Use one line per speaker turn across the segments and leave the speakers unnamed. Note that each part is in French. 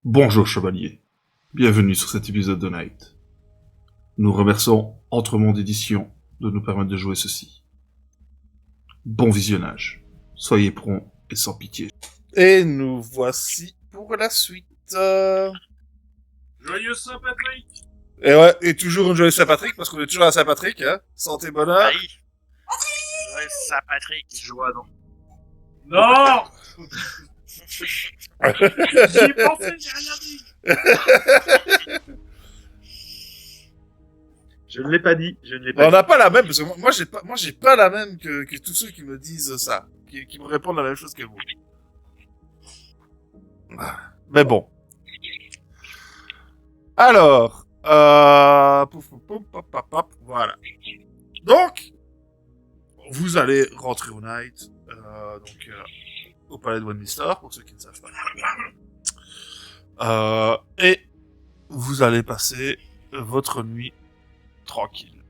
Bonjour chevalier, bienvenue sur cet épisode de Night. Nous remercions Entremonde Édition de nous permettre de jouer ceci. Bon visionnage, soyez prompts et sans pitié.
Et nous voici pour la suite.
Joyeux Saint-Patrick!
Et ouais, et toujours une joyeuse Saint-Patrick, parce qu'on est toujours à Saint-Patrick, hein. Santé, bonheur.
Aïe! Joyeux Saint-Patrick! Joie donc. Non! J'y ai pensé, j'ai rien dit! Je ne l'ai pas dit, je ne l'ai pas
On
dit.
n'a pas la même, parce que moi j'ai pas la même que tous ceux qui me disent ça, qui me répondent la même chose que vous. Mais bon. Alors, pouf, pouf, pouf, pop, pop, pop, voilà. Donc, vous allez rentrer au night, au palais de Westminster, pour ceux qui ne savent pas. Et vous allez passer votre nuit tranquille.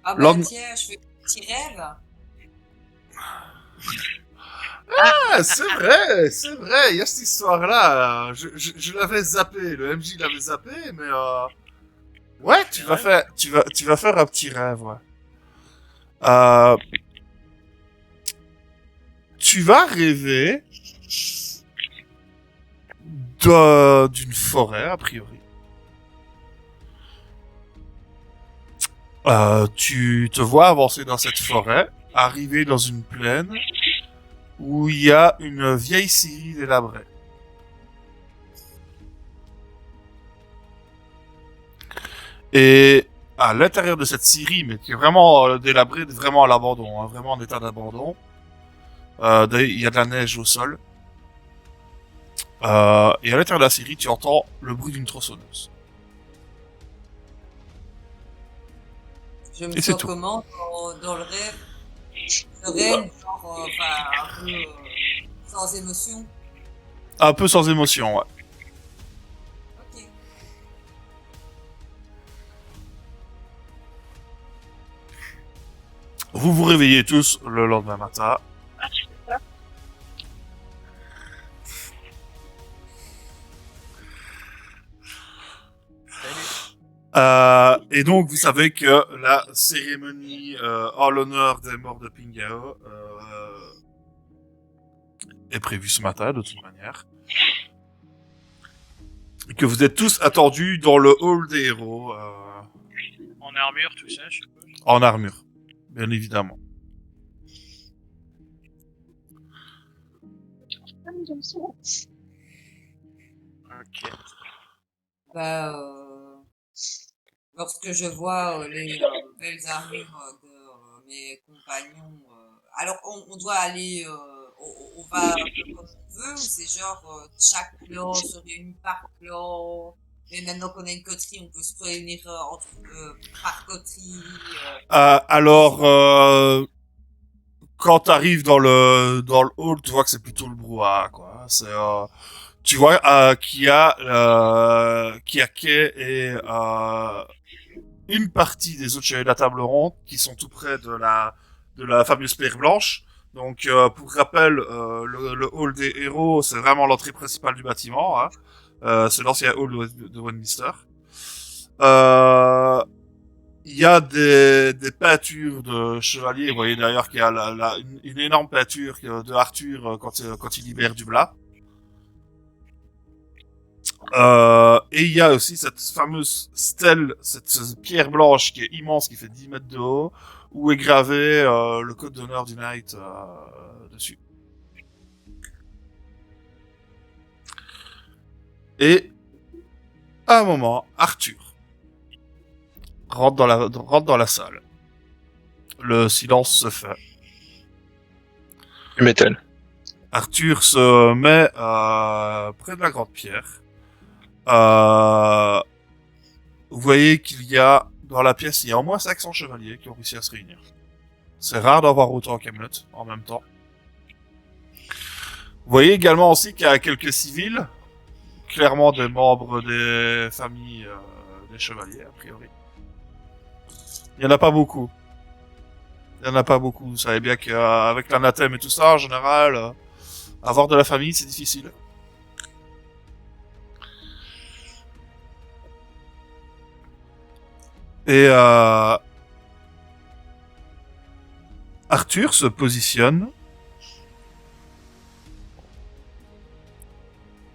Ah bah
Lendemain-
tiens, je fais un petit rêve.
Ah, c'est vrai, il y a cette histoire-là. Je l'avais zappé, le MJ l'avait zappé, mais ouais, tu vas faire un petit rêve, ouais. Tu vas rêver d'une forêt, a priori. Tu te vois avancer dans cette forêt, arriver dans une plaine où il y a une vieille scierie délabrée. Et à l'intérieur de cette scierie, mais qui est vraiment délabrée, vraiment à l'abandon, hein, vraiment en état d'abandon, il y a de la neige au sol. Et à l'intérieur de la scierie, tu entends le bruit d'une tronçonneuse.
Je me
Et c'est
sens
tout.
comment dans le rêve? Le rêve, genre, un peu sans émotion.
Un peu sans émotion, ouais.
Ok.
Vous vous réveillez tous le lendemain matin. Et donc, vous savez que la cérémonie en l'honneur des morts de Pingao est prévue ce matin, de toute manière. Et que vous êtes tous attendus dans le hall des héros,
En armure, tout ça, je suppose.
en armure, bien évidemment.
Ok.
Bah, lorsque je vois les belles armures de mes compagnons, alors on doit aller, on va un peu comme on veut, ou c'est genre chaque clan se réunit par clan, et maintenant qu'on a une coterie, on peut se réunir par coterie.
Alors, quand t'arrives dans le hall, tu vois que c'est plutôt le brouhaha, quoi. C'est, tu vois qu'il y a Kay et une partie des autres chevaliers de la table ronde qui sont tout près de la fameuse pierre blanche. Donc, pour rappel, le hall des héros, c'est vraiment l'entrée principale du bâtiment. Hein. C'est l'ancien hall de Westminster. Il y a des peintures de chevaliers. Vous voyez d'ailleurs qu'il y a une énorme peinture de Arthur quand il libère du Blas. Et il y a aussi cette fameuse stèle, cette pierre blanche qui est immense, qui fait 10 mètres de haut, où est gravé le code d'honneur du Knight dessus. Et à un moment, Arthur rentre dans la salle. Le silence se fait.
Tu m'étonnes.
Arthur se met près de la grande pierre. Vous voyez qu'il y a dans la pièce, il y a au moins 500 chevaliers qui ont réussi à se réunir. C'est rare d'avoir autant à Camelot en même temps. Vous voyez également aussi qu'il y a quelques civils, clairement des membres des familles des chevaliers a priori. Il y en a pas beaucoup. Vous savez bien qu'avec l'anathème et tout ça, en général, avoir de la famille, c'est difficile. Et Arthur se positionne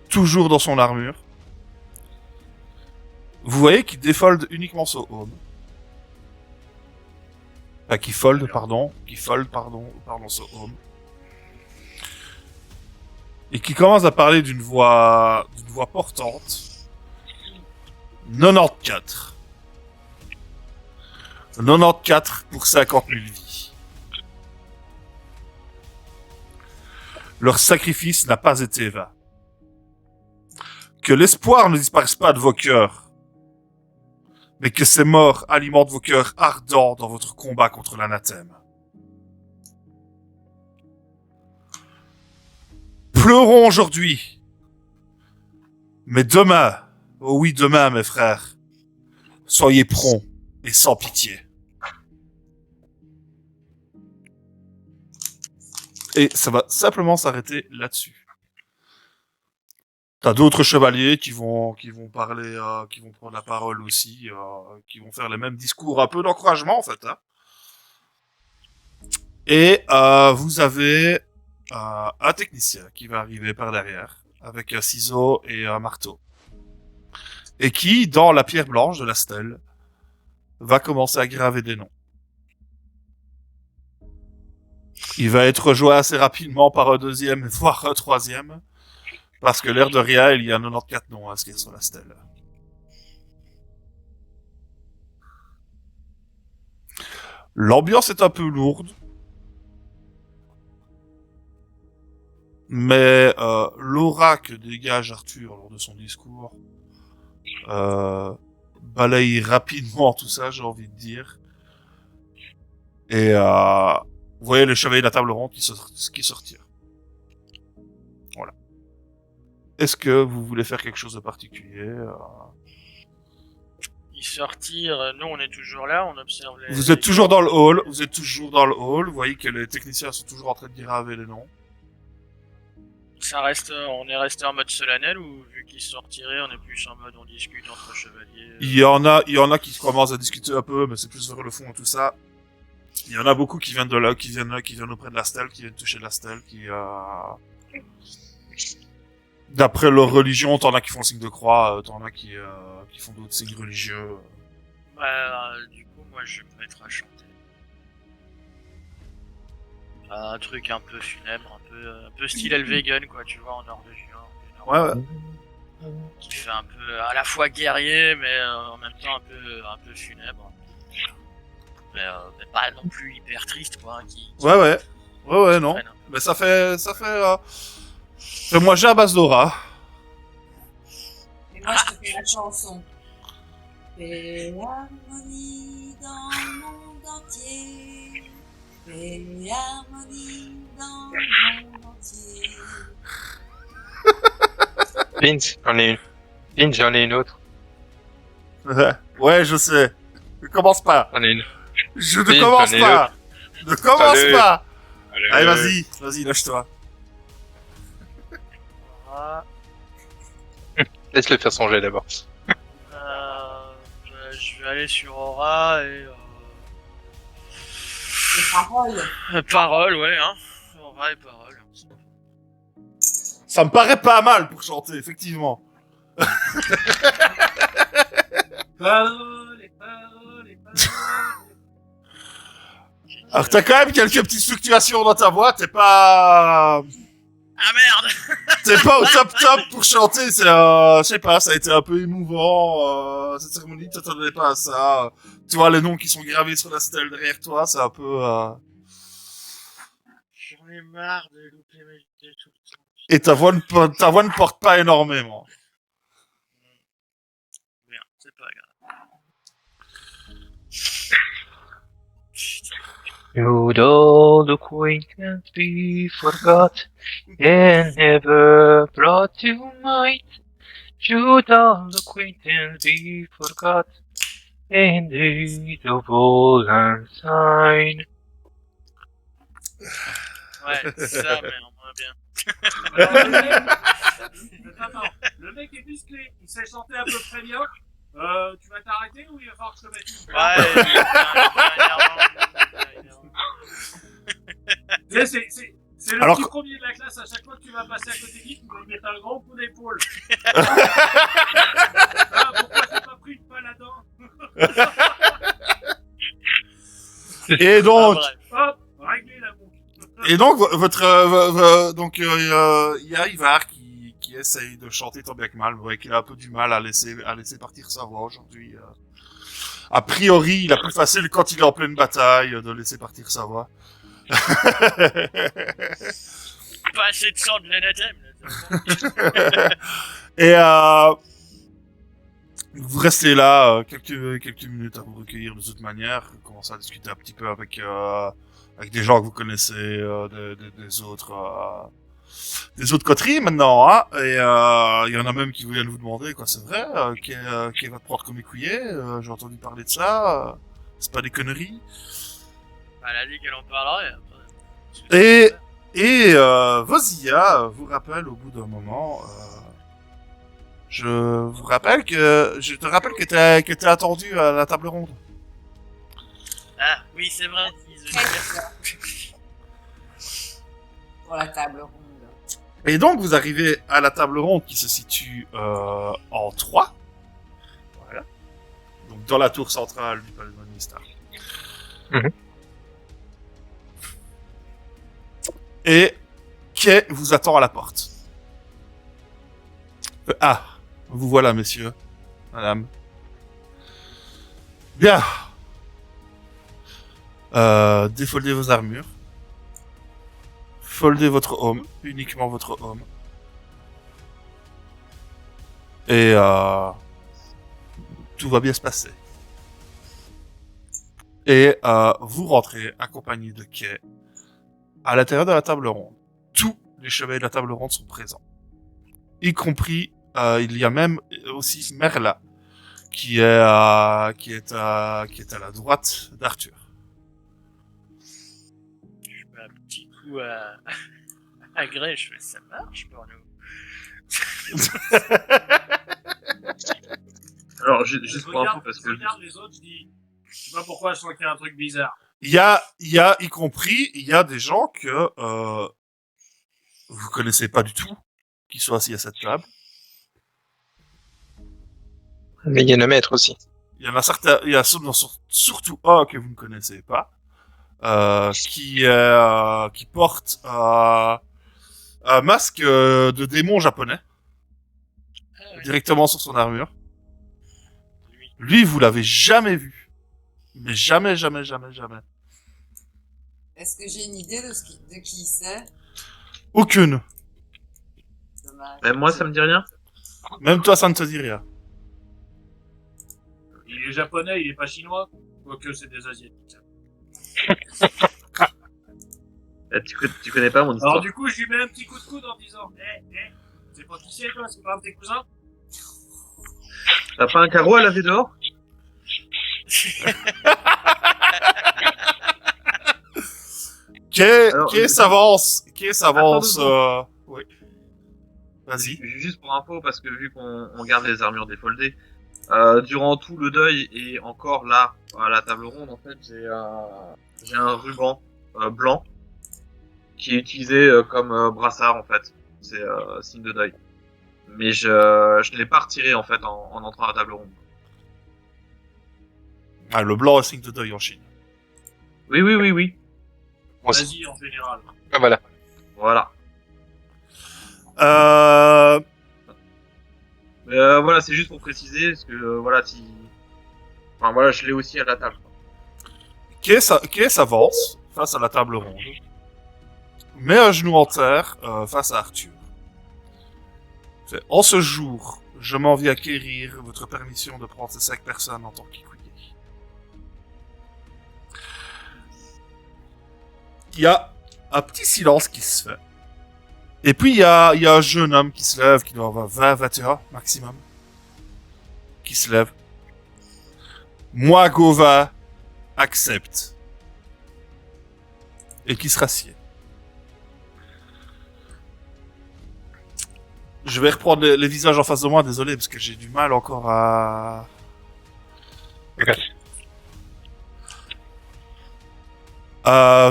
toujours dans son armure. Vous voyez qu'il défold uniquement son home. Enfin, qu'il fold, pardon, son home. Et qui commence à parler d'une voix portante. 94. 94 pour 50 000 vies. Leur sacrifice n'a pas été vain. Que l'espoir ne disparaisse pas de vos cœurs, mais que ces morts alimentent vos cœurs ardents dans votre combat contre l'anathème. Pleurons aujourd'hui, mais demain, oh oui demain mes frères, soyez prompts et sans pitié. Et ça va simplement s'arrêter là-dessus. T'as d'autres chevaliers qui vont parler, qui vont prendre la parole aussi, qui vont faire les mêmes discours, un peu d'encouragement en fait. Hein. Et vous avez un technicien qui va arriver par derrière avec un ciseau et un marteau, et qui, dans la pierre blanche de la stèle, va commencer à graver des noms. Il va être rejoint assez rapidement par un deuxième, voire un troisième. Parce que l'air de rien, il y a 94 noms inscrits sur la stèle. L'ambiance est un peu lourde. Mais l'aura que dégage Arthur lors de son discours balaye rapidement tout ça, j'ai envie de dire. Et vous voyez les chevaliers de la table ronde qui sortirent. Voilà. Est-ce que vous voulez faire quelque chose de particulier
Ils sortirent, nous on est toujours là, on observe les...
Vous êtes toujours dans le hall, vous voyez que les techniciens sont toujours en train de graver les noms.
Ça reste, on est resté en mode solennel ou vu qu'ils sortiraient, on est plus en mode on discute entre chevaliers
Il y en a qui commencent à discuter un peu, mais c'est plus vers le fond et tout ça. Il y en a beaucoup qui viennent de là, qui viennent auprès de la stèle, qui viennent toucher la stèle, d'après leur religion, t'en as qui font le signe de croix, t'en as qui font d'autres signes religieux.
Bah, du coup, moi je vais me mettre à chanter. Un truc un peu funèbre, un peu style Elvegen, quoi, tu vois, en norvégien.
Ouais.
Qui fait un peu à la fois guerrier, mais en même temps un peu funèbre. Mais pas non plus hyper triste, quoi.
Ouais, non. Mais ça fait moi j'ai à base d'aura.
Et moi, je te fais la chanson. Paix et harmonie dans le monde entier. Paix et harmonie dans le monde entier.
Vince, j'en ai une autre.
Ouais, je sais. Ne commence pas.
J'en ai une.
Je ne
Vince,
commence
j'en ai
pas. Ne commence
Allez.
pas.
Allez,
Vas-y, lâche-toi.
Aura,
Laisse-le faire son jet d'abord.
je vais aller sur Aura et...
Les paroles.
Parole, ouais, hein. Aura et parole.
Ça me paraît pas mal pour chanter, effectivement.
Parole.
Alors t'as quand même quelques petites fluctuations dans ta voix, t'es pas au top pour chanter, c'est je sais pas, ça a été un peu émouvant, cette cérémonie, t'attendais pas à ça. Tu vois les noms qui sont gravés sur la stèle derrière toi, c'est un peu
J'en ai marre de louper mes idées tout le temps.
et ta voix ne porte pas énormément.
Merde, c'est pas grave.
Should old acquaintance be forgot and never brought to mind? Should old acquaintance be forgot and deed of old lang syne?
Ouais, c'est ça, mais on va bien.
Attends, le mec est musclé, il sait chanter à peu près bien, Tu vas t'arrêter ou il va falloir que je te mette une
Ouais,
plaque Tu sais, c'est le
Alors
petit
que-
premier de la classe, à chaque fois que tu vas passer à côté de lui, tu vas lui mettre un grand coup d'épaule. Pourquoi j'ai pas pris une paladin?
Et donc,
Hop, réglez la boucle.
et donc votre donc il y a Ivar qui essaye de chanter tant bien que mal, vous voyez qu'il a un peu du mal à laisser partir sa voix aujourd'hui. A priori, il a plus facile quand il est en pleine bataille de laisser partir sa voix.
pas assez de sang de l'anathème.
Et vous restez là quelques minutes à vous recueillir de toute manière, vous commencez à discuter un petit peu avec des gens que vous connaissez, des autres coteries maintenant, hein. Et il y en a même qui viennent vous demander, quoi, c'est vrai, qui va te prendre comme écuyer, j'ai entendu parler de ça, c'est pas des conneries.
Elle a dit qu'elle en parlerait.
Et Vosia vous rappelle au bout d'un moment, je te rappelle que t'es attendu à la table ronde.
Ah, oui, c'est vrai.
Pour la table ronde.
Et donc vous arrivez à la table ronde qui se situe en 3. Voilà. Donc dans la tour centrale du palais de Monistar.
Mhm.
Et Kay vous attend à la porte. Ah, vous voilà, messieurs, madame. Bien. Défoldez vos armures. Foldez votre homme, uniquement votre homme. Et tout va bien se passer. Et vous rentrez accompagné de Kay à l'intérieur de la table ronde. Tous les chevaliers de la table ronde sont présents. Y compris, il y a même aussi Merla, qui est à la droite d'Arthur.
Je fais un petit coup à Grey, je fais ça marche pour nous.
Alors, juste pour info, parce
Je
que
regarde les autres, je dis, je sais pas pourquoi je sens qu'il y a un truc bizarre.
Il y a, il y a des gens que vous connaissez pas du tout, qui sont assis à cette table.
Mais il y en a maître aussi.
Il y en a certains, il y a surtout un que vous ne connaissez pas, qui porte un masque de démon japonais
Ah, ouais.
directement sur son armure. Lui, vous l'avez jamais vu, mais jamais.
Est-ce que j'ai une idée de qui c'est?
Aucune.
Dommage.
même moi, ça me dit rien.
Même toi, ça ne te dit rien.
Il est japonais, il est pas chinois. Quoique c'est des asiatiques.
Tu connais pas mon histoire.
Alors du coup, je lui mets un petit coup de coude en disant, c'est pas qui c'est toi, c'est pas un de tes cousins?
T'as pas un carreau à laver dehors? Alors,
Qui s'avance, oui. Vas-y.
Juste pour info, parce que vu qu'on garde les armures défoldées, durant tout le deuil et encore là, à la table ronde, en fait, j'ai un ruban blanc qui est utilisé comme brassard, en fait. C'est signe de deuil. Mais je ne l'ai pas retiré, en fait, en entrant à la table ronde.
Ah, le blanc est signe de deuil en Chine.
Oui.
Moi aussi.
Vas-y, en général.
Ah, voilà.
Voilà. Voilà, c'est juste pour préciser, parce que voilà, enfin voilà, je l'ai aussi à la table.
Qui s'avance face à la table ronde, met un genou en terre face à Arthur. Fait, en ce jour, je m'en viens acquérir votre permission de prendre ces 5 personnes en tant qu'écuyer. Il y a un petit silence qui se fait. Et puis il y a un jeune homme qui se lève, qui doit avoir 20-21 maximum, qui se lève. Moi, Gova, accepte. Et qui se rassied. Je vais reprendre les visages en face de moi, désolé, parce que j'ai du mal encore à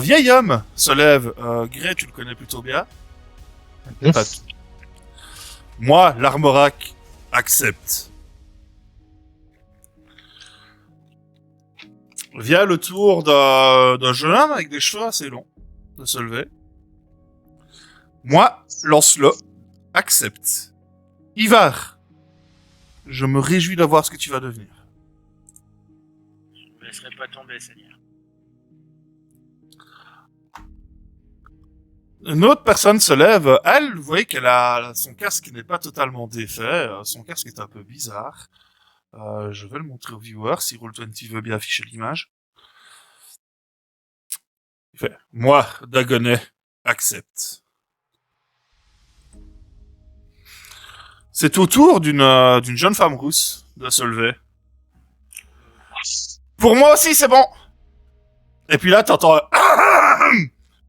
Vieil homme se lève. Grey, tu le connais plutôt bien. Pas t- Moi, l'Armorac, accepte. Vient le tour d'un jeune homme avec des cheveux assez longs de se lever. Moi, Lancelot, accepte. Ivar, je me réjouis de voir ce que tu vas devenir.
Je ne me laisserai pas tomber, Seigneur.
Une autre personne se lève. Elle, vous voyez qu'elle a son casque n'est pas totalement défait. Son casque est un peu bizarre. Je vais le montrer aux viewers si Roll20 veut bien afficher l'image. Il fait, moi, Dagonet, accepte. C'est au tour d'une jeune femme rousse de se lever. Pour moi aussi, c'est bon. Et puis là, t'entends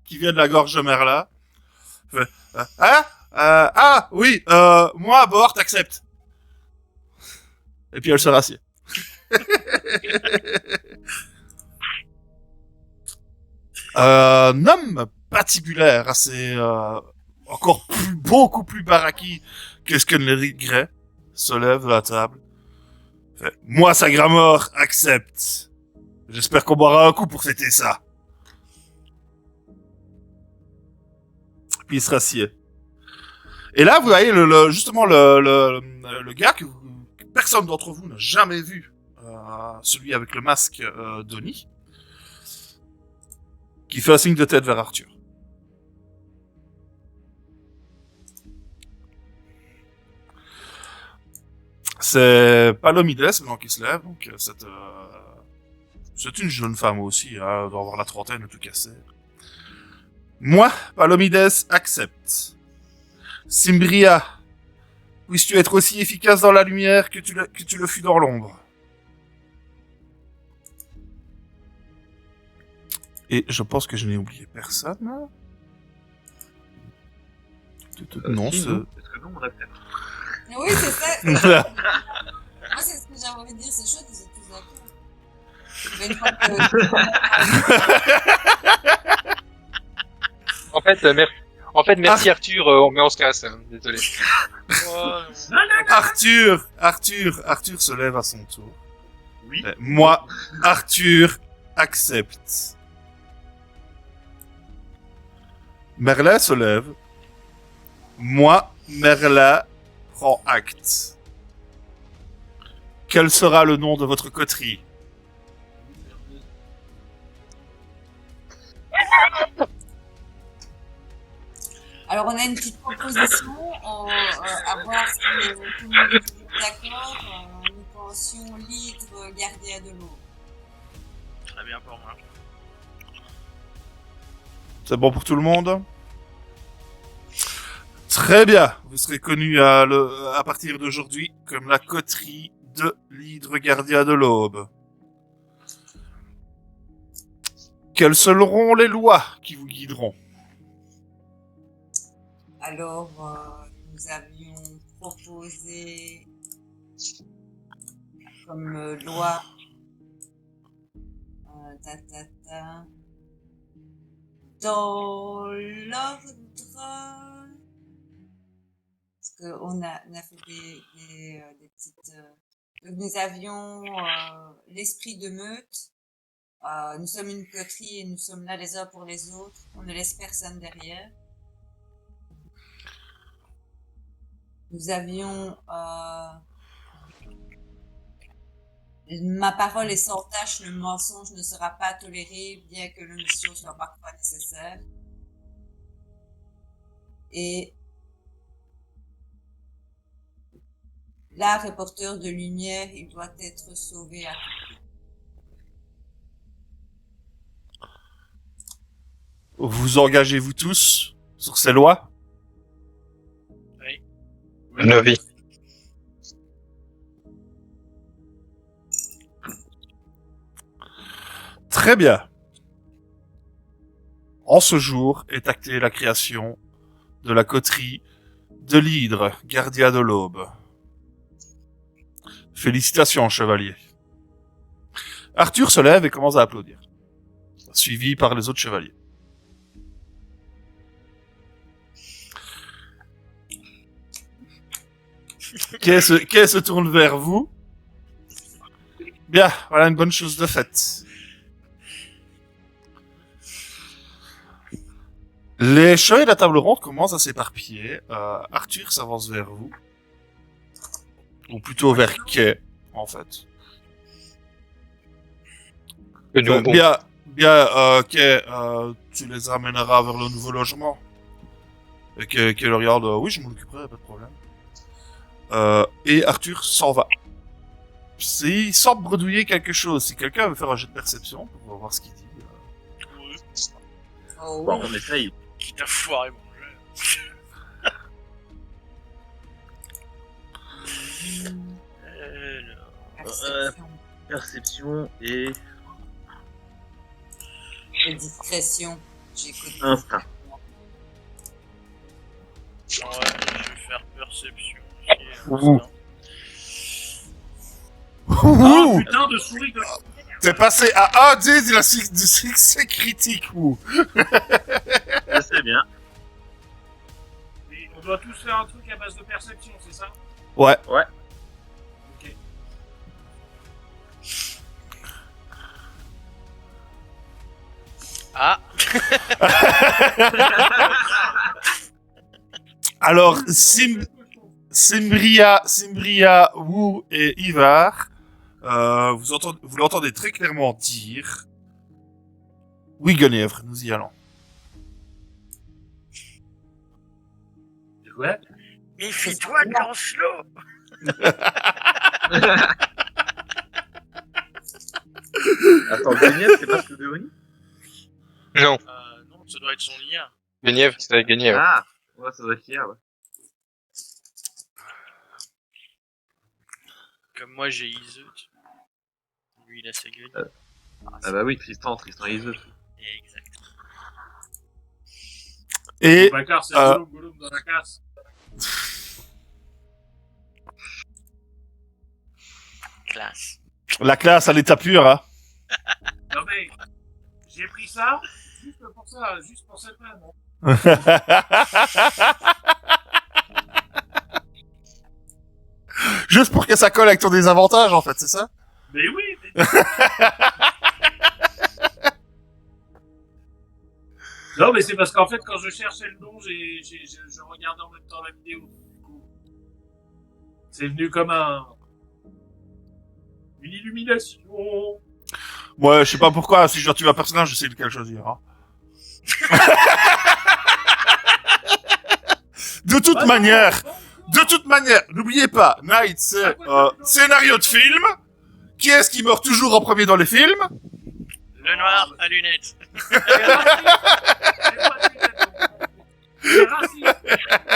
qui vient de la gorge de Merla. Fait, oui, moi, Bord, t'acceptes. Et puis elle se rassied. Un homme patibulaire, assez encore beaucoup plus baraki que ce que Nelly Grey, se lève de la table. Fait, moi, Sagramore, accepte. J'espère qu'on boira un coup pour fêter ça. Puis il se rassied. Et là, vous voyez justement le gars que personne d'entre vous n'a jamais vu, celui avec le masque d'Oni, qui fait un signe de tête vers Arthur. C'est Palomides maintenant qui se lève, donc c'est une jeune femme aussi, hein, elle doit avoir la trentaine tout cassé. Moi, Palomides, accepte. Simbria, puisses-tu être aussi efficace dans la lumière que tu le fus dans l'ombre. Et je pense que je n'ai oublié personne. Non,
Si,
c'est...
nous. Est-ce que nous, on accepte?
Oui, c'est ça. Moi, c'est ce que j'avais envie de dire. C'est chouette, vous êtes tous d'accord. Mais une fois que...
En fait, merci Arthur, mais on se casse, hein, désolé.
Arthur se lève à son tour.
Oui.
Moi, Arthur, accepte. Merlin se lève. Moi, Merlin, prends acte. Quel sera le nom de votre coterie?
Alors, on a une petite proposition, à voir si tout le monde est d'accord. Nous pensions litre gardien de l'eau.
Très bien pour moi.
C'est bon pour tout le monde? Très bien. Vous serez connu à partir d'aujourd'hui comme la coterie de l'hydre gardien de l'aube. Quelles seront les lois qui vous guideront?
Alors, nous avions proposé comme loi dans l'ordre, parce qu'on a fait des petites... donc nous avions l'esprit de meute. Nous sommes une coterie et nous sommes là les uns pour les autres. On ne laisse personne derrière. Nous avions ma parole est sans tâche, le mensonge ne sera pas toléré, bien que l'omission soit parfois nécessaire. Et l'art est porteur de lumière, il doit être sauvé à tout prix.
Vous engagez-vous tous sur ces lois?
Novi.
Très bien. En ce jour est actée la création de la coterie de l'hydre, gardien de l'aube. Félicitations, chevalier. Arthur se lève et commence à applaudir, suivi par les autres chevaliers. Kay se tourne vers vous. Bien, voilà une bonne chose de faite. Les chevaliers de la table ronde commencent à s'éparpiller. Arthur s'avance vers vous. Ou plutôt vers Kay, en fait.
Que nous,
Bien, Kay, tu les amèneras vers le nouveau logement. Et Kay le regarde, oui, je m'en occuperai, pas de problème. Et Arthur s'en va. Il semble bredouiller quelque chose. Si quelqu'un veut faire un jet de perception, pour voir ce qu'il dit.
Oh,
Bon,
oui.
on essaye.
Qui t'a foiré mon jeu.
Perception
Perception et
et discrétion. J'écoute.
instinct.
Ouais, je vais faire perception.
Ouh.
Ah,
Ouh,
putain de souris de...
t'es passé à 1 de la succès critique, ou
Je sais bien.
Et on doit tous faire un truc à base de perception, c'est ça?
Ouais.
Ouais.
Ok.
Ah,
Alors, Simbria, Wu et Ivar, vous l'entendez très clairement dire oui, Guenièvre, nous y allons.
Ouais.
méfie-toi de Lancelot.
Attends, Guenièvre, c'est pas ce que Déoni?
Non,
Non, ça doit être son lien.
Guenièvre, c'est avec Guenièvre.
Ah, ouais, ça doit être hier, ouais.
Comme moi j'ai Iseut. Lui il a ses gueules.
Ah bah oui, Tristan Iseux.
Exact.
Et
Bacard, c'est Gollum dans la casse.
Classe.
la classe à l'état pur, hein.
Non mais, j'ai pris ça, juste pour cette vanne. Hein.
Juste pour que ça colle avec ton désavantage, en fait, c'est ça?
Mais oui, mais... Non, mais c'est parce qu'en fait, quand je cherchais le nom, je regardais en même temps la vidéo. Du coup, c'est venu comme une illumination.
Ouais, je sais pas pourquoi, si je dois tuer un personnage, je sais lequel choisir, hein. De toute manière, n'oubliez pas, Night, c'est scénario de film. Qui est-ce qui meurt toujours en premier dans les films?
Le noir à lunettes.
C'est raciste.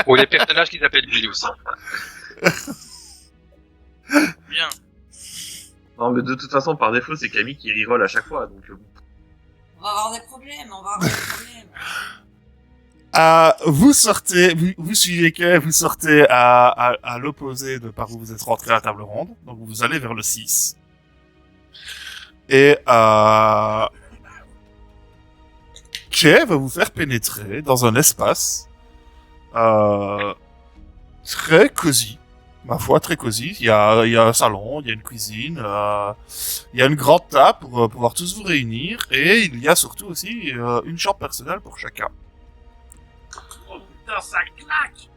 Ou les personnages qui s'appellent Bill aussi.
Bien.
Non, mais de toute façon, par défaut, c'est Camille qui reroll à chaque fois, donc bon.
On va avoir des problèmes,
Vous sortez, vous suivez que vous sortez à l'opposé de par où vous êtes rentré à la table ronde. Donc vous allez vers le 6. Et Kay va vous faire pénétrer dans un espace très cosy. Ma foi, très cosy. Il y a un salon, il y a une cuisine, il y a une grande table pour pouvoir tous vous réunir. Et il y a surtout aussi une chambre personnelle pour chacun.
Oh putain, ça claque.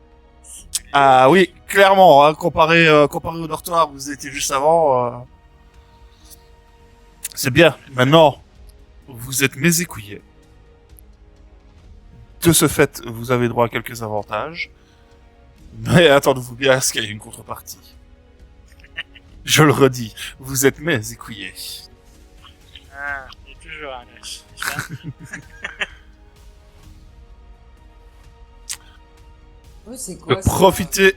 Ah oui, clairement, hein, comparé au dortoir où vous étiez juste avant, c'est bien. Maintenant, vous êtes mes écuyers. De ce fait, vous avez droit à quelques avantages. Mais attendez-vous bien à ce qu'il y ait une contrepartie. Je le redis, vous êtes mes écuyers.
Ah, il y a toujours un os, n'est-ce pas?
Oui, c'est quoi
Profitez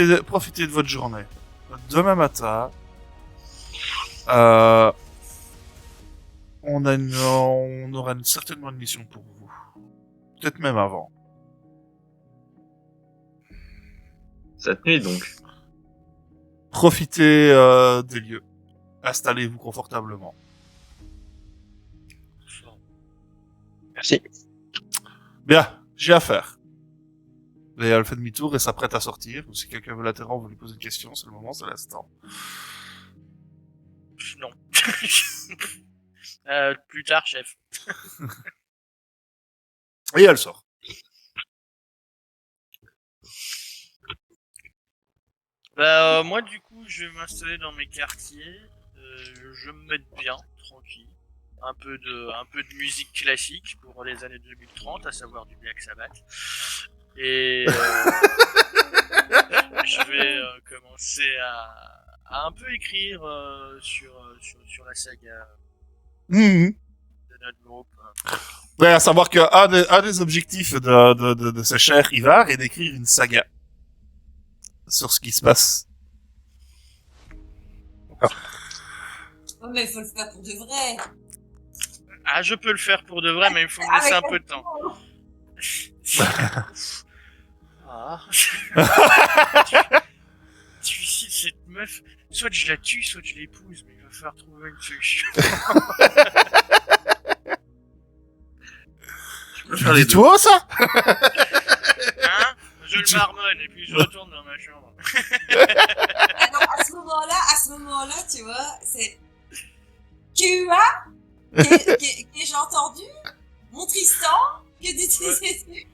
de votre journée. Demain matin, on aura certainement une mission pour vous. Peut-être même avant.
Cette nuit, donc.
Profitez des lieux. installez-vous confortablement.
Merci.
Bien, j'ai affaire. Et elle fait demi-tour et s'apprête à sortir. Ou si quelqu'un veut l'interrompre, vous lui posez une question, c'est le moment, c'est l'instant.
Non. Plus tard, chef.
Et elle sort.
Bah, moi, du coup, je vais m'installer dans mes quartiers. Je me mets bien, tranquille. Un peu de musique classique pour les années 2030, à savoir du Black Sabbath. Et je vais commencer à un peu écrire sur la saga
Mhm.
de notre groupe.
Ouais, à savoir qu'un des objectifs de ce cher Ivar est d'écrire une saga sur ce qui se passe.
Oh, mais il faut le faire pour de vrai.
Ah, je peux le faire pour de vrai, mais il faut me laisser un peu de temps. Ah. Difficile cette meuf. Soit je la tue, soit je l'épouse, mais il va falloir trouver une solution.
Tu peux faire les deux.
Dis-toi ça?
Hein? Je le marmonne et puis je retourne dans ma chambre.
Alors, à ce moment-là, tu vois, c'est. Tu as que j'ai entendu mon Tristan que d'utiliser.
Oui,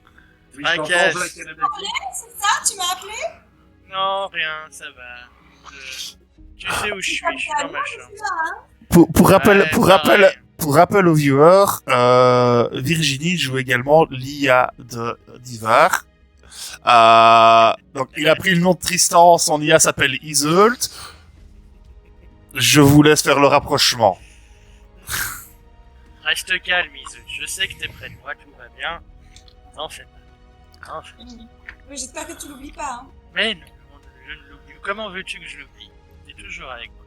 je
Ah,
t'entends,
Cass.
Black Canada.
C'est ça, tu m'as appelé?
Non, rien, ça va. Tu sais où je suis dans ma chambre.
Pour rappel,
Ouais,
pour
pareil.
rappel, pour rappel aux viewers, Virginie joue également l'IA d'Ivar. Donc, il a pris le nom de Tristan, son IA s'appelle Iseult. Je vous laisse faire le rapprochement.
Reste calme, Isu. Je sais que t'es près de moi, tout va bien. N'en fais pas. N'en fais pas.
Mais j'espère que tu l'oublies pas, hein.
Mais non, je ne l'oublie. Comment veux-tu que je l'oublie? T'es toujours avec moi.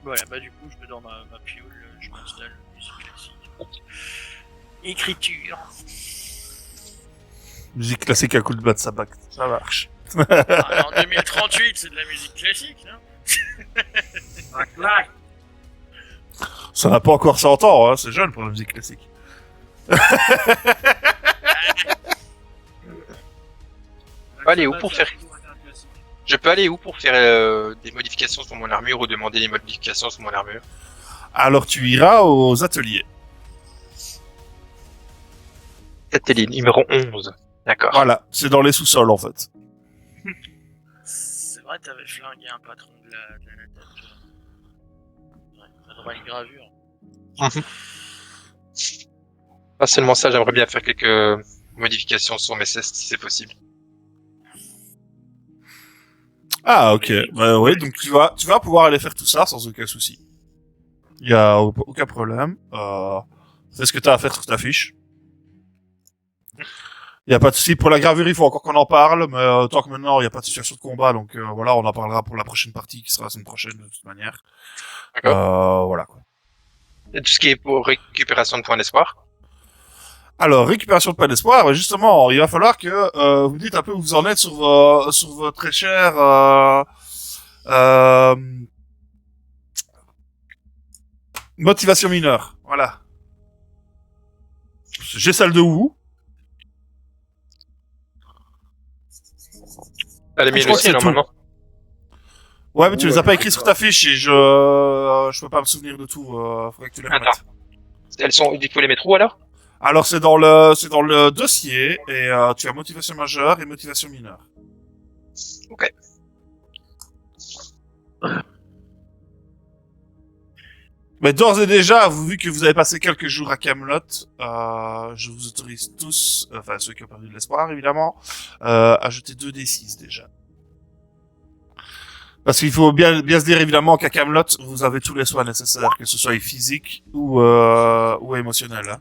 Voilà, bah du coup, je vais dans ma pioule, je m'installe, musique classique. Écriture.
Musique classique à coup de batte, ça marche.
Ah, en 2038, c'est de la musique classique, non?
Clac, clac.
Ça n'a pas encore 100 ans, hein, c'est jeune pour la musique classique.
Allez, où pour faire- Je peux aller où pour faire des modifications sur mon armure ou demander des modifications sur mon armure?
Alors tu iras aux ateliers.
Satellite numéro 11. D'accord.
Voilà, c'est dans les sous-sols en fait.
C'est vrai, t'avais flingué un patron de la tête. Ouais, t'as droit à une gravure.
Pas seulement ça, j'aimerais bien faire quelques modifications sur mes cestes si c'est possible.
Ah ok, bah, oui, donc tu vas pouvoir aller faire tout ça sans aucun souci. Il y a aucun problème. Fais ce que t'as à faire sur ta fiche. Il y a pas de souci pour la gravure, il faut encore qu'on en parle, mais tant que maintenant il y a pas de situation de combat, donc voilà, on en parlera pour la prochaine partie qui sera la semaine prochaine de toute manière. Voilà quoi.
Et tout ce qui est pour récupération de points d'espoir.
Alors, récupération de pas d'espoir, justement, il va falloir que vous me dites un peu où vous en êtes sur votre très cher motivation mineure. Voilà. J'ai celle de où?
Elle est
Je
mienne
crois que
aussi,
c'est
normalement.
Ouais, mais tu les as pas
Ouais,
écrits sur ta fiche et je peux pas me souvenir de tout. Faudrait que tu les remettes.
Attends. Elles sont, il faut les mettre où alors?
Alors c'est dans le dossier et tu as motivation majeure et motivation mineure.
Ok.
Mais d'ores et déjà, vu que vous avez passé quelques jours à Camelot, je vous autorise tous, enfin ceux qui ont perdu de l'espoir évidemment, à jeter 2d6 déjà. Parce qu'il faut bien se dire évidemment qu'à Camelot, vous avez tous les soins nécessaires, que ce soit physiques ou émotionnels. Hein.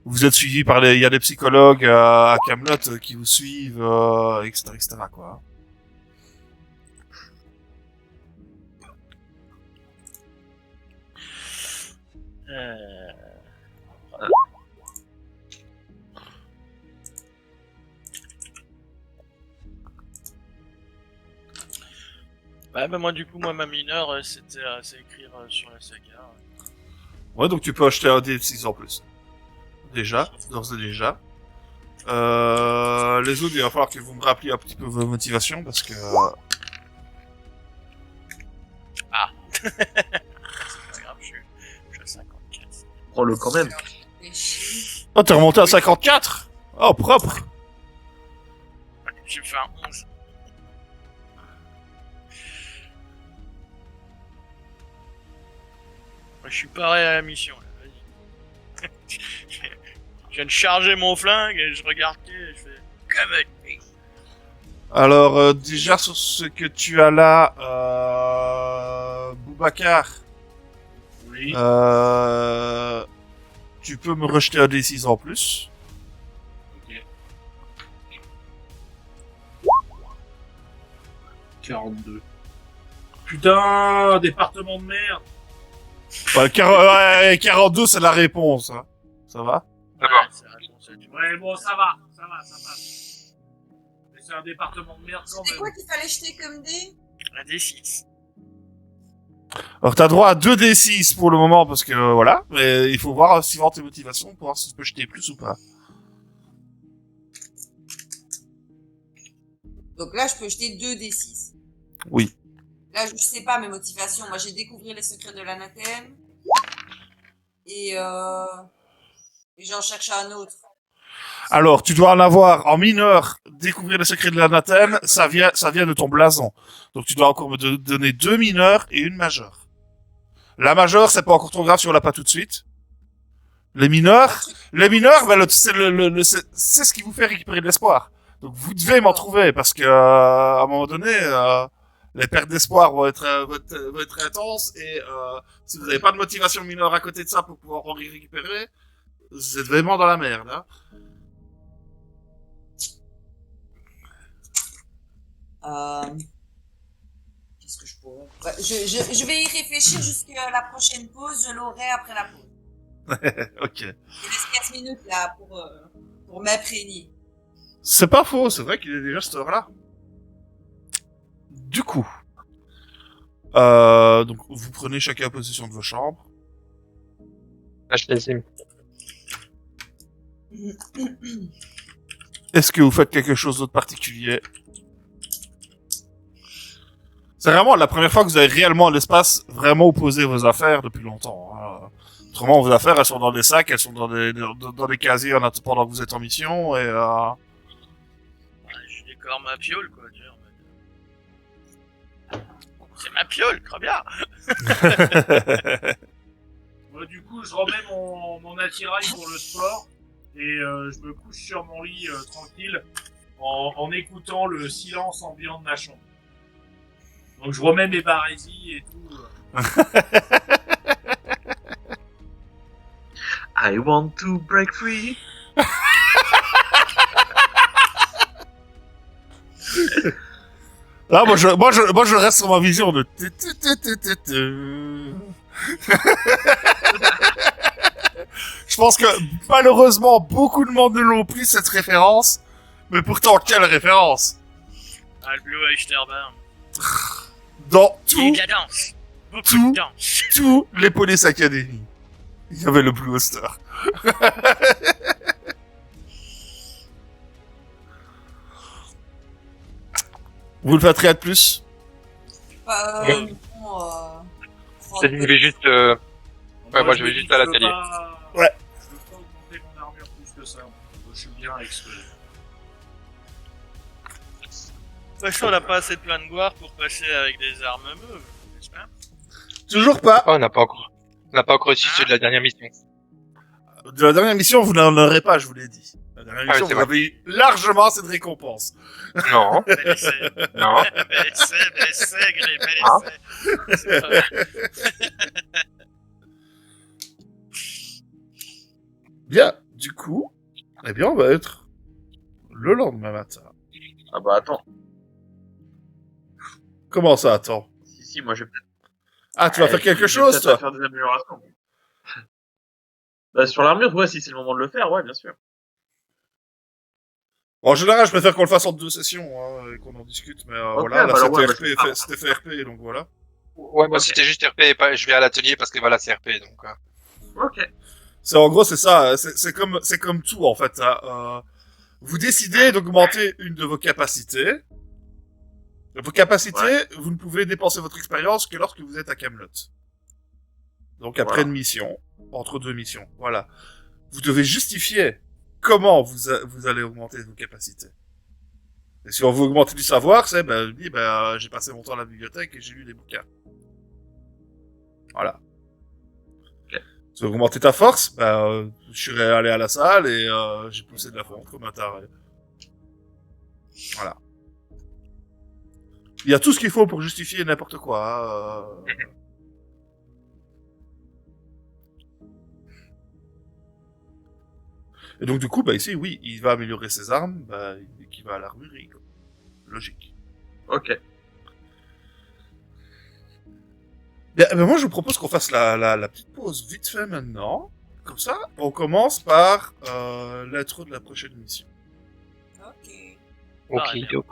Vous êtes suivi par il y a des psychologues à Camelot qui vous suivent, etc., quoi.
Ouais, bah moi du coup, ma mineure, c'est écrire sur la saga.
Ouais, donc tu peux acheter un D6 en plus. Déjà, d'ores et déjà. Les autres, il va falloir que vous me rappeliez un petit peu vos motivations parce que...
C'est pas grave, je suis à 54.
Prends-le quand même.
Réfléchis.
Oh, t'es remonté à 54. Oh, propre.
J'ai fait un 11. Moi, je suis pareil à la mission, là. Vas-y. Je viens de charger mon flingue et je regarde qui et je fais... Avec.
Alors, déjà sur ce que tu as là, Boubacar,
Oui.
tu peux me rejeter un D6 en plus.
Ok. 42. Putain, département de merde.
Ouais, 42, c'est la réponse. Hein. Ça va?
D'accord.
Ouais, c'est la réponse à tout.
Ouais, bon, ça passe. Mais c'est un département de merde quand
C'est
même.
quoi qu'il fallait jeter comme dé?
Un D6.
Alors, t'as droit à 2 D6 pour le moment, parce que voilà. Mais il faut voir, suivant tes motivations, pour voir si tu peux jeter plus ou pas.
Donc là, je peux jeter 2 D6.
Oui.
Là, je sais pas mes motivations. Moi, j'ai découvert les secrets de l'anathème. Et j'en cherche un autre.
Alors, tu dois en avoir en mineur, découvrir le secret de l'anathème, ça vient de ton blason. Donc, tu dois encore me donner 2 mineurs et une majeure. La majeure, c'est pas encore trop grave si on l'a pas tout de suite. Les mineurs, ben, c'est ce qui vous fait récupérer de l'espoir. Donc, vous devez m'en trouver parce que, à un moment donné, les pertes d'espoir vont être intenses et si vous n'avez pas de motivation mineure à côté de ça pour pouvoir en récupérer, vous êtes vraiment dans la merde. Hein.
Qu'est-ce que je pourrais... Ouais, je vais y réfléchir jusqu'à la prochaine pause. Je l'aurai après la pause.
Ok.
Il reste 15 minutes là pour m'imprégner.
C'est pas faux, c'est vrai qu'il est déjà cette heure-là. Du coup, donc vous prenez chacun possession de vos chambres.
HTC.
Est-ce que vous faites quelque chose d'autre particulier? C'est vraiment la première fois que vous avez réellement l'espace vraiment où poser vos affaires depuis longtemps. Hein. Autrement, vos affaires, elles sont dans des sacs, elles sont dans des casiers pendant que vous êtes en mission et
Ouais, je décore ma piole, quoi. Tu vois, en mode... C'est ma piole, crois bien.
Ouais, du coup, je remets mon attirail pour le sport et je me couche sur mon lit tranquille en écoutant le silence ambiant de ma chambre. Donc je remets mes barésies et tout.
I want to break free.
Là, moi, je reste sur ma vision de. Je pense que malheureusement beaucoup de monde ne l'ont pris cette référence, mais pourtant quelle référence!
Ah, le Blue Oysterburn.
Dans
Et de la danse. Beaucoup de danse.
tous les Police Academy, il y avait le Blue Oyster. Vous le faites rien de plus?
Ouais.
Non,
Je vais juste, moi, je vais juste à l'atelier.
Ouais.
Je veux pas augmenter mon armure plus que ça. Je suis bien avec ce que j'ai.
De toute façon, on n'a pas assez de plein de gloire pour passer avec des armes meuves, n'est-ce pas?
Toujours pas.
Oh, on n'a pas encore réussi ceux de la dernière mission.
De la dernière mission, vous n'en aurez pas, je vous l'ai dit. La dernière
Ah oui,
mission,
c'est
vous avez eu largement cette récompense.
Non,
Bel essai.
non.
Bel essai, Gré, bel
Ah.
essai. C'est pas mal.
Bien, du coup, eh bien, on va être le lendemain matin.
Ah bah attends.
Comment ça, attends?
Si, moi je vais peut-être.
Ah, tu vas faire quelque
je vais
chose,
peut-être
toi?
faire des améliorations. Bah, sur l'armure, ouais, si c'est le moment de le faire, ouais, bien sûr.
En général, je préfère qu'on le fasse en 2 sessions, hein, et qu'on en discute, mais
Ok,
voilà, là,
bah alors, ouais,
c'était fait RP, donc voilà.
Ouais, moi
Ok.
c'était juste RP et pas, je vais à l'atelier parce que voilà, c'est RP, donc.
Ok.
En gros, c'est ça, c'est comme tout, en fait, hein. Vous décidez d'augmenter une de vos capacités. Vos capacités, vous ne pouvez dépenser votre expérience que lorsque vous êtes à Camelot. Donc après
Voilà.
une mission, entre 2 missions, voilà. Vous devez justifier comment vous allez augmenter vos capacités. Et si on veut augmenter du savoir, c'est, j'ai passé mon temps à la bibliothèque et j'ai lu des bouquins. Voilà.
Ok.
Si tu veux augmenter ta force, je suis allé à la salle et j'ai poussé de la fonte comme un taré. Voilà. Il y a tout ce qu'il faut pour justifier n'importe quoi. Et donc du coup, ici, oui, il va améliorer ses armes, qui va à l'armurerie, quoi. Logique.
Ok.
Bien, moi, je vous propose qu'on fasse la petite pause vite fait maintenant. Comme ça, on commence par l'intro de la prochaine mission.
Ok.
Ok,
Ah,
donc.